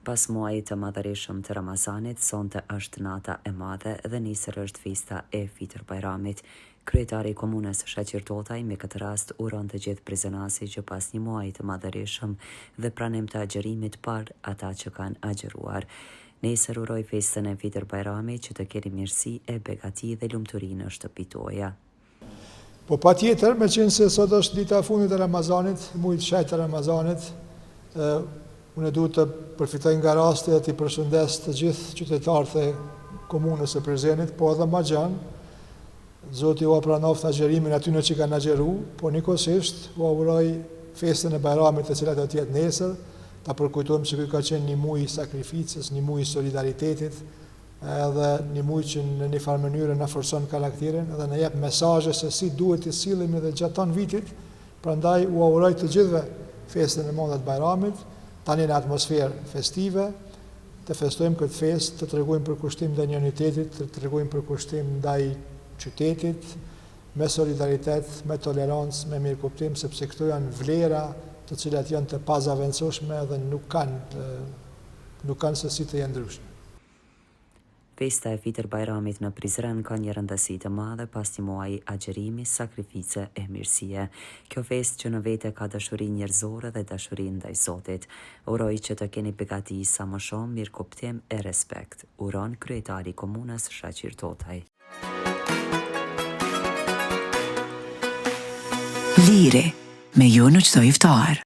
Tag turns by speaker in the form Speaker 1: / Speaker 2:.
Speaker 1: Pas muajit të madhërisëm të Ramazanit, sonte është nata e madhe dhe nisër është festa e Fitër Bajramit. Kryetari i komunës Shaqir Totaj me këtë rast uron të gjithë prizonasi që pas një muaji të madhërisëm dhe pranim të agjerimit par ata që kanë agjeruar. Nesër uroj festën e Fitër Bajramit që të keni mirësi e begati dhe lumturi në shtëpi tuaja.
Speaker 2: Po patjetër, me qenë se sot është dita e fundit e Ramazanit, muajit shejt të Ramazanit, unë duhet të përfitoj nga rasti dhe të përshëndes të gjithë qytetarët e komunës së Prezenit, po edhe ma gjanë, Zoti u pranoft agjerimin aty në që kanë agjeru, po njëkohësisht u auguroj festën e Bajramit e cilat do të jetë nesër, ta përkujtojmë se ky ka qenë një muaj sakrificës, një muaj solidaritetit, edhe një muaj që në një farë mënyrë na forcon karakterin dhe na jep mesazhe se si duhet të sillemi edhe gjatë vitit. Prandaj u auguroj të gjithëve festën e madhe të Bajramit, tani në atmosferë festive, të festojmë këtë festë, të tregojmë për kushtim ndaj unitetit, të tregojmë për kushtim ndaj qytetit, me solidaritet, me tolerancë, me mirëkuptim, sepse këto janë vlera të cilat janë të pazaventshme dhe nuk kanë se si të jenë ndryshme.
Speaker 1: Festa e Fitër Bajramit në Prizren ka një rëndësi të madhe pas një muaji agjerimi, sakrifice e mirësie. Kjo festë që në vete ka dashuri njerëzore dhe dashuri ndaj Zotit. Uroj që të keni begati sa më shumë, mirëkuptim e respekt. Uron kryetari i komunës Shaqir Totaj.
Speaker 3: Liri, me ju në çdo iftar.